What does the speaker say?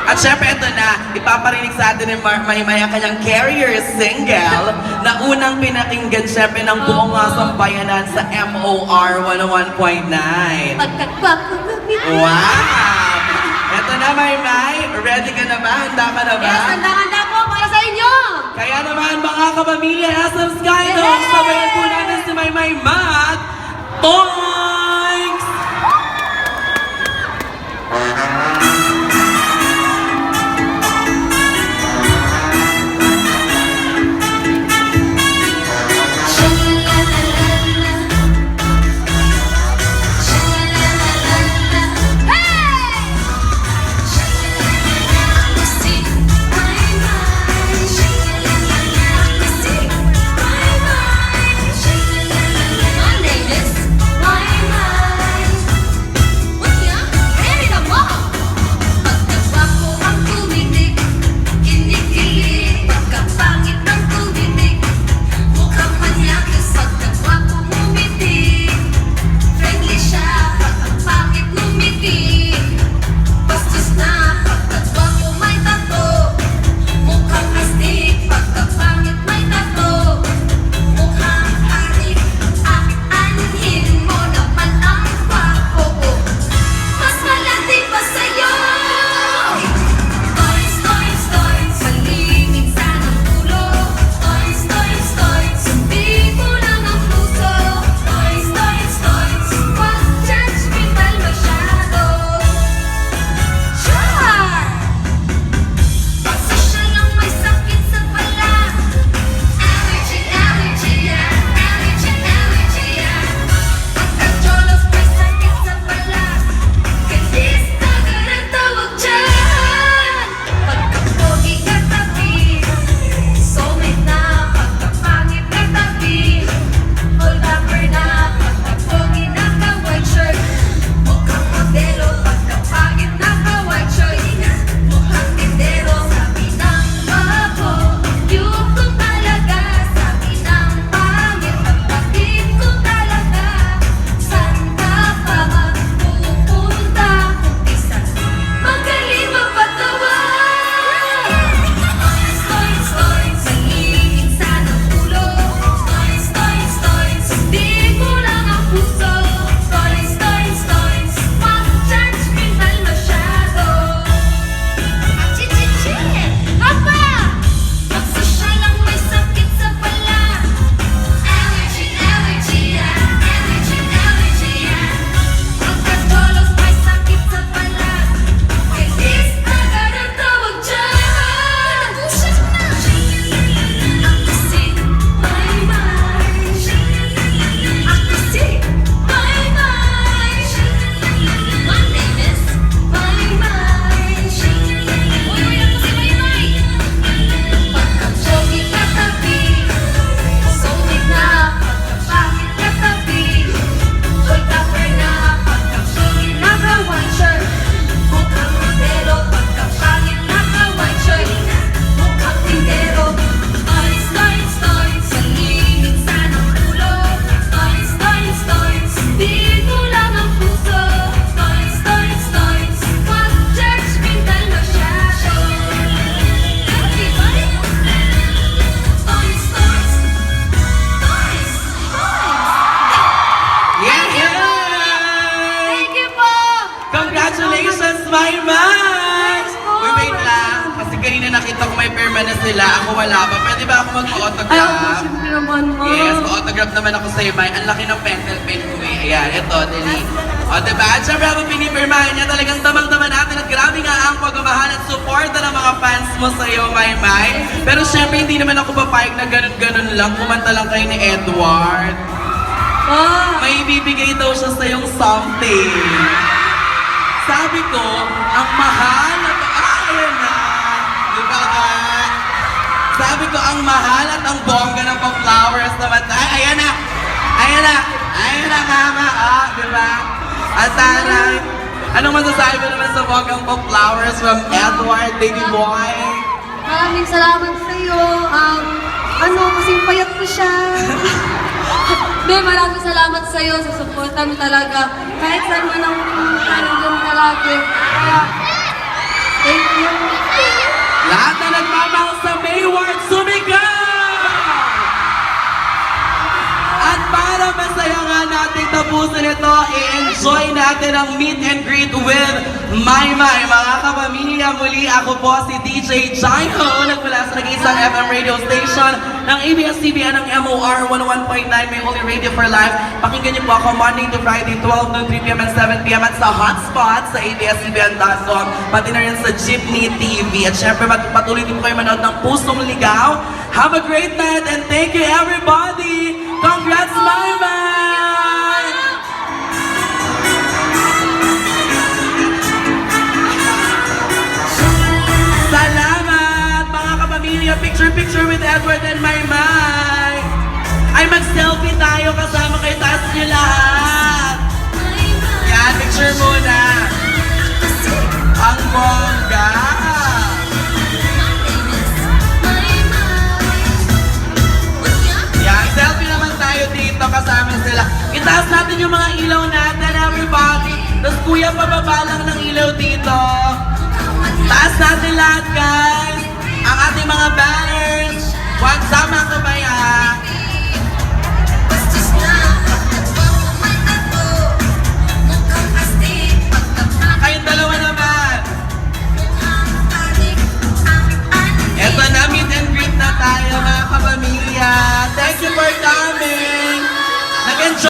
At syempre ito na, ipaparinig sa atin ni Maymay ang kanyang carrier single na unang pinakinggan syempre ng buong sambayanan sa MOR 101.9. Pagkagwapo lumit. Wow! Ito na Maymay, ready ka na ba? Handa ka na ba? Yes, handa-handa po para sa inyo. Kaya naman mga kapamilya, SM Skydogs, sabayan po natin si Maymay mag Toinks! Nakita ko may perma na sila, ako wala pa. Pwede ba ako mag-autograph? Ay, ako, siyempre naman mo. Yes, autograph naman ako sa'yo, May. Ang laki ng pencil pen ko eh. Ayan, ito, dali. O, diba? At syempre, ako pinipirmahan niya. Talagang damang-dama natin at grabe nga ang pagmamahal at suporta ng mga fans mo sa'yo, May. Pero syempre, hindi naman ako papayag na ganun-ganun lang. Kumanta lang kayo ni Edward. May ibibigay daw siya sa'yong something. Sabi ko, ang mahal at... ayan na! Diba ka? Sabi ko, ang mahal at ang bongga ng pa-flowers naman. Ay, ayan na! Ayan na! Ayan na, mama! Diba? At sana, anong masasabi mo naman sa bonggang pa-flowers from Edward, baby boy? Maraming salamat sa'yo. Kasing payat ko siya. Be, maraming salamat sa'yo sa suporta mo talaga. Kahit saan man ang pumunta, nandiyan ka lagi. Kaya, thank you. Lahat na nagmamahal sa Mayward, sumigaw! At para masaya nga nating tapusin ito, i-enjoy natin ang meet and greet with Maymay. Mga kapamilya, muli ako po si DJ Jaiho, nagmula sa nag-iisang FM radio station ng ABS-CBN ng MOR 101.9, may only radio for life. Pakinggan niyo po ako Monday to Friday, 12 noon, 3 p.m. and 7 p.m. at sa hotspot sa ABS-CBN.com, pati na rin sa Jeepney TV. At syempre, patuloy din po kayo manood ng Pusong Ligaw. Have a great night and thank you everybody! Congrats, Maymay! Salamat, mga kapamilya! Picture with Edward and Maymay! Ay, mag-selfie tayo kasama kayo, taas niyo lahat! Yan, picture muna! Ang bongga! Yan, selfie naman tayo dito kasama sila. Itaas natin yung mga ilaw natin, everybody! Tapos kuya, pababa lang ng ilaw dito. Taas natin lahat, guys!